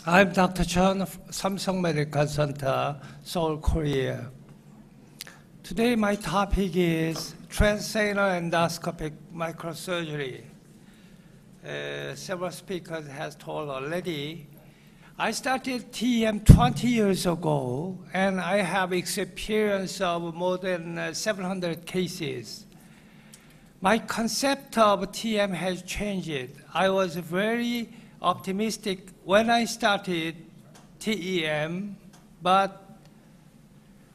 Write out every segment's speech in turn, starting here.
I'm Dr. Chun of Samsung Medical Center, Seoul, Korea. Today my topic is transanal endoscopic microsurgery. Several speakers have told already. I started TEM 20 years ago, and I have experience of more than 700 cases. My concept of TM has changed. I was very optimistic when I started TEM, but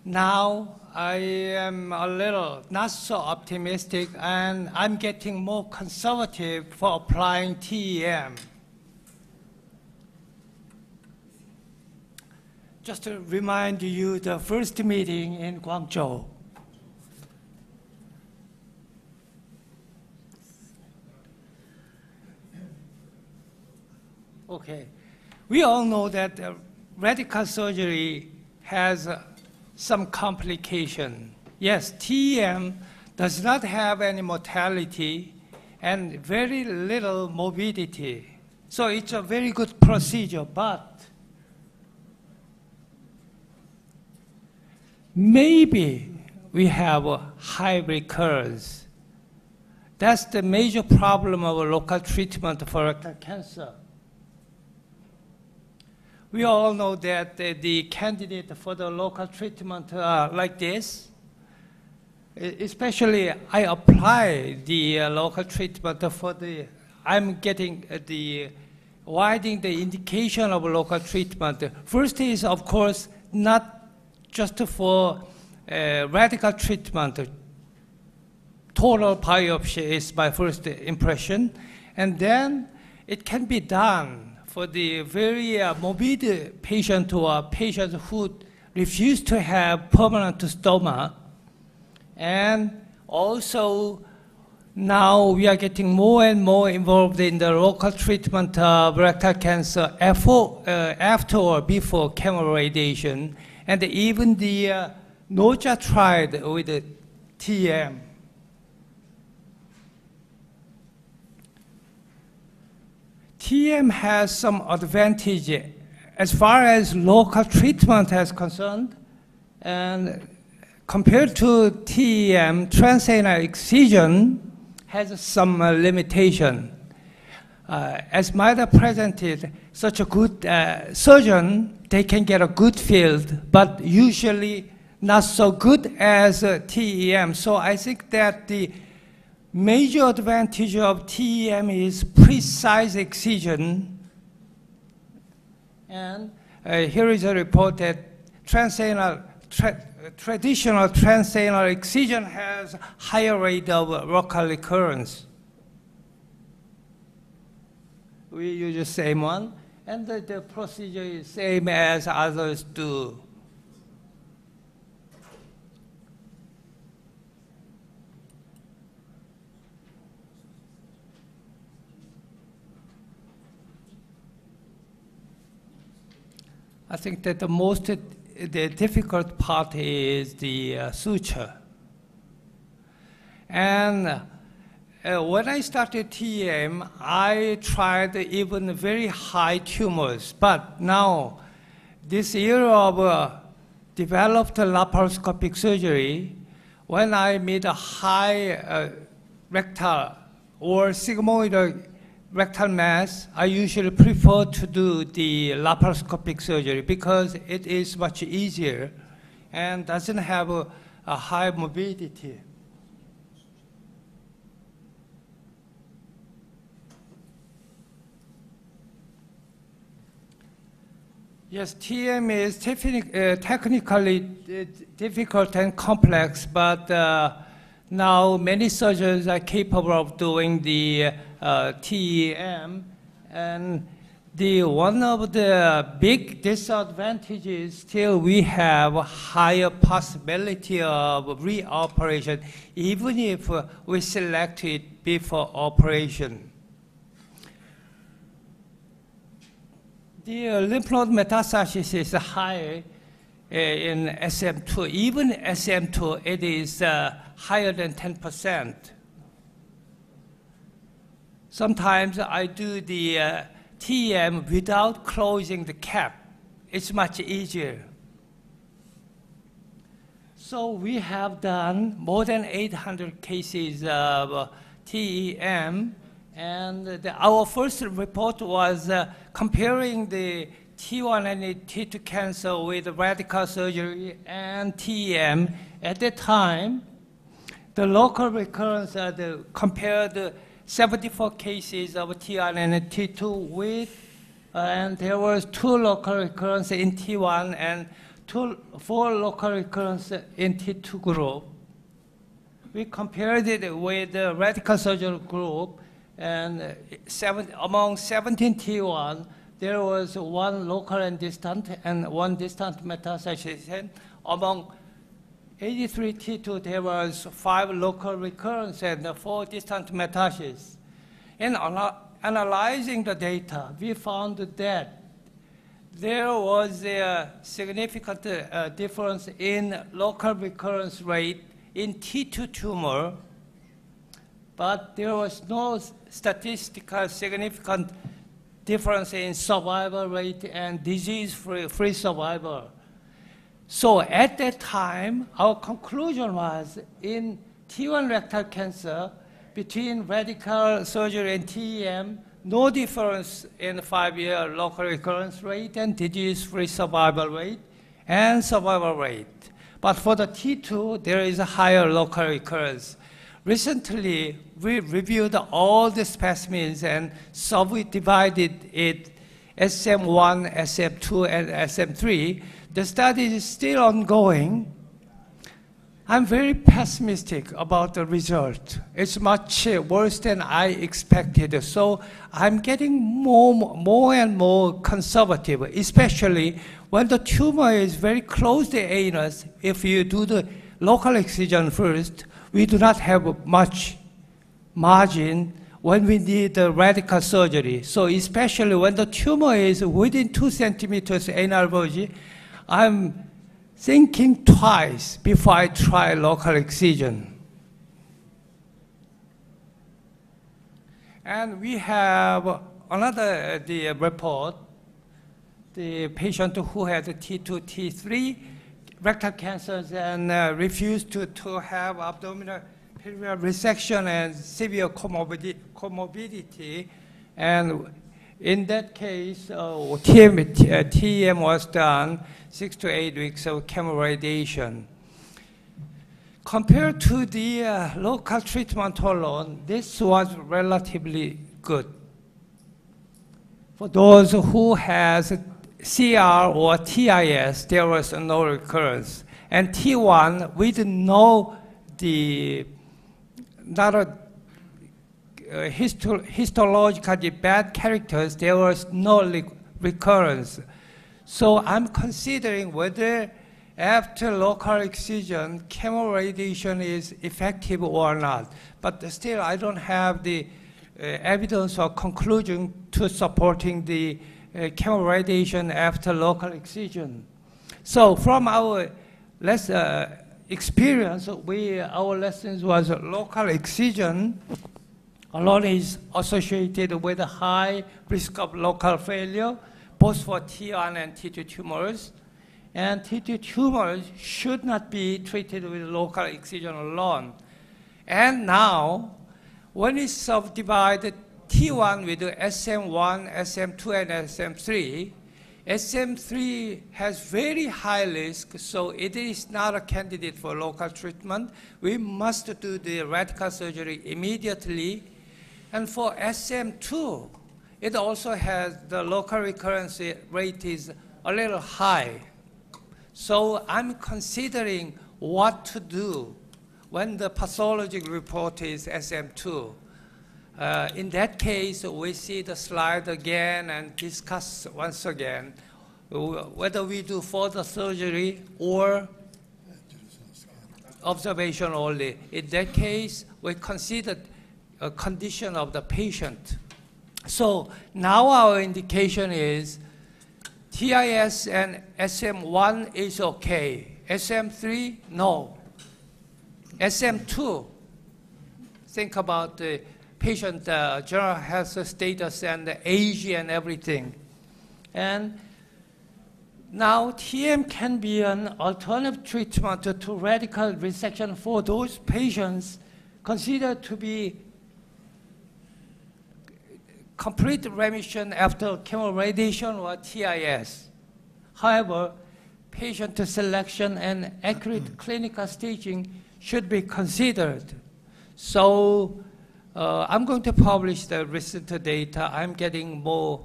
now I am a little not so optimistic, and I'm getting more conservative for applying TEM. Just to remind you, the first meeting in Guangzhou. Okay, we all know that radical surgery has some complication. Yes, TEM does not have any mortality and very little morbidity. So it's a very good procedure, but maybe we have a high recurrence. That's the major problem of a local treatment for rectal cancer. We all know that the candidate for the local treatment like this, especially I apply the local treatment for I'm getting widening the indication of local treatment. First is, of course, not just for radical treatment. Total biopsy is my first impression. And then it can be done for the very morbid patient or patients who refuse to have permanent stoma. And also now we are getting more and more involved in the local treatment of rectal cancer after or before chemoradiation. And even the NOJA tried with the TM. TM has some advantage as far as local treatment is concerned, and compared to TEM, transanal excision has some limitation. As Maida presented, such a good surgeon, they can get a good field, but usually not so good as TEM. So I think that the major advantage of TEM is precise excision. And here is a report that traditional transanal excision has higher rate of local recurrence. We use the same one, and the procedure is same as others do. I think that the difficult part is the suture. And when I started TEM, I tried even very high tumors. But now, this era of developed laparoscopic surgery, when I meet a high rectal or sigmoid rectal mass, I usually prefer to do the laparoscopic surgery because it is much easier and doesn't have a high morbidity. Yes, TM is technically difficult and complex, but now many surgeons are capable of doing the TEM, and one of the big disadvantages still we have a higher possibility of reoperation, even if we select it before operation. The lymph node metastasis is high in SM2. Even SM2, it is higher than 10%. Sometimes I do the TEM without closing the cap. It's much easier. So we have done more than 800 cases of TEM, and our first report was comparing the T1 and T2 cancer with radical surgery and TEM. At that time, the local recurrence compared 74 cases of T1 and T2 with, and there was 2 local recurrences in T1 and 4 local recurrences in T2 group. We compared it with the radical surgery group, and among 17 T1, there was 1 local and distant, and 1 distant metastasis. Among 83 T2, there was 5 local recurrence and 4 distant metastases. In analyzing the data, we found that there was a significant difference in local recurrence rate in T2 tumor, but there was no statistical significant difference in survival rate and disease-free survival. So at that time, our conclusion was in T1 rectal cancer, between radical surgery and TEM, no difference in 5-year local recurrence rate and disease-free survival rate and survival rate. But for the T2, there is a higher local recurrence. Recently, we reviewed all the specimens and subdivided it SM1, SM2, and SM3. The study is still ongoing. I'm very pessimistic about the result. It's much worse than I expected. So I'm getting more and more conservative, especially when the tumor is very close to the anus. If you do the local excision first, we do not have much margin when we need the radical surgery. So especially when the tumor is within 2 centimeters anal verge, I'm thinking twice before I try local excision. And we have another report, the patient who had T2, T3 rectal cancers and refused to have abdominal peritoneal resection and severe comorbidity. And in that case, TEM was done, 6 to 8 weeks of chemoradiation. Compared to the local treatment alone, this was relatively good. For those who has CR or TIS, there was no recurrence. And T1, we didn't know histologically bad characters, there was no recurrence. So I'm considering whether after local excision, chemoradiation is effective or not. But still, I don't have the evidence or conclusion to supporting the chemoradiation after local excision. So from our experience, our lessons was local excision alone is associated with a high risk of local failure, both for T1 and T2 tumors. And T2 tumors should not be treated with local excision alone. And now, when we subdivide T1 with SM1, SM2, and SM3, SM3 has very high risk, so it is not a candidate for local treatment. We must do the radical surgery immediately. And for SM2, it also has the local recurrence rate is a little high. So I'm considering what to do when the pathologic report is SM2. In that case, we see the slide again and discuss once again whether we do further surgery or observation only. In that case, we considered a condition of the patient. So now our indication is TIS and SM1 is okay. SM3, no. SM2, think about the patient general health status and the age and everything. And now TM can be an alternative treatment to radical resection for those patients considered to be complete remission after chemoradiation or TIS. However, patient selection and accurate clinical staging should be considered. So I'm going to publish the recent data. I'm getting more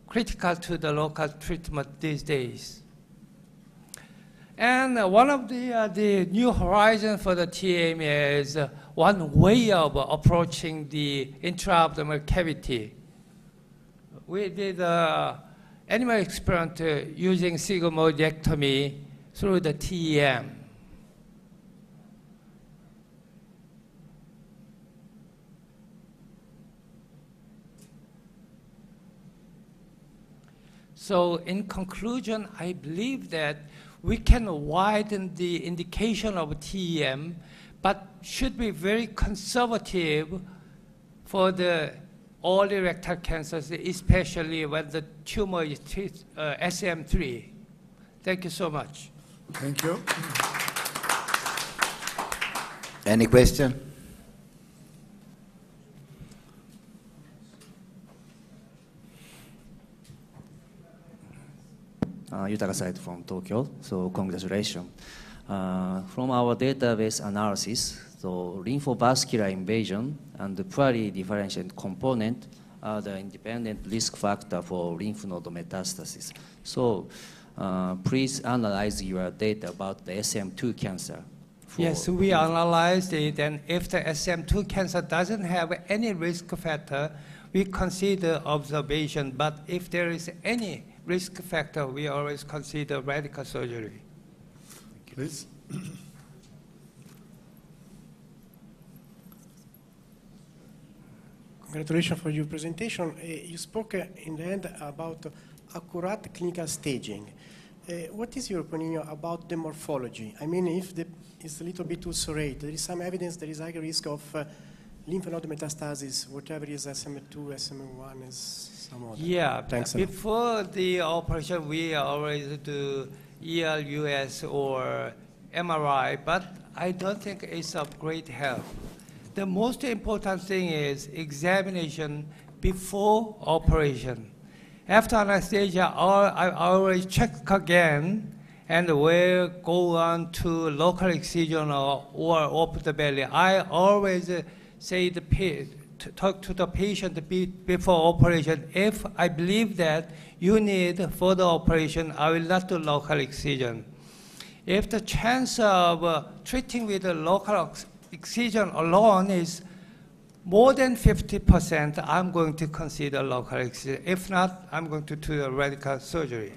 critical to the local treatment these days. And one of the new horizons for the TM is one way of approaching the intra-abdominal cavity. We did animal experiment using sigmoidectomy through the TEM. So in conclusion, I believe that we can widen the indication of TEM, but should be very conservative for the early rectal cancers, especially when the tumor is SM3. Thank you so much. Thank you. Any question? Yutaka side from Tokyo, so congratulations. From our database analysis, so lymphovascular invasion and the poorly differentiated component are the independent risk factor for lymph node metastasis. So please analyze your data about the SM2 cancer. Yes, we analyzed it, and if the SM2 cancer doesn't have any risk factor, we consider observation. But if there is any risk factor, we always consider radical surgery. Please. Congratulations for your presentation. You spoke in the end about accurate clinical staging. What is your opinion about the morphology? I mean, if it's a little bit too serrate, there is some evidence there is high risk of lymph node metastasis, whatever is SM2, SM1 is some other. Yeah, thanks. Before the operation, we always do ELUS or MRI, but I don't think it's of great help. The most important thing is examination before operation. After anesthesia, I always check again and will go on to local excision or open the belly. I always say talk to the patient before operation. If I believe that you need further operation, I will not do local excision. If the chance of treating with a local excision alone is more than 50%, I'm going to consider local excision. If not, I'm going to do a radical surgery.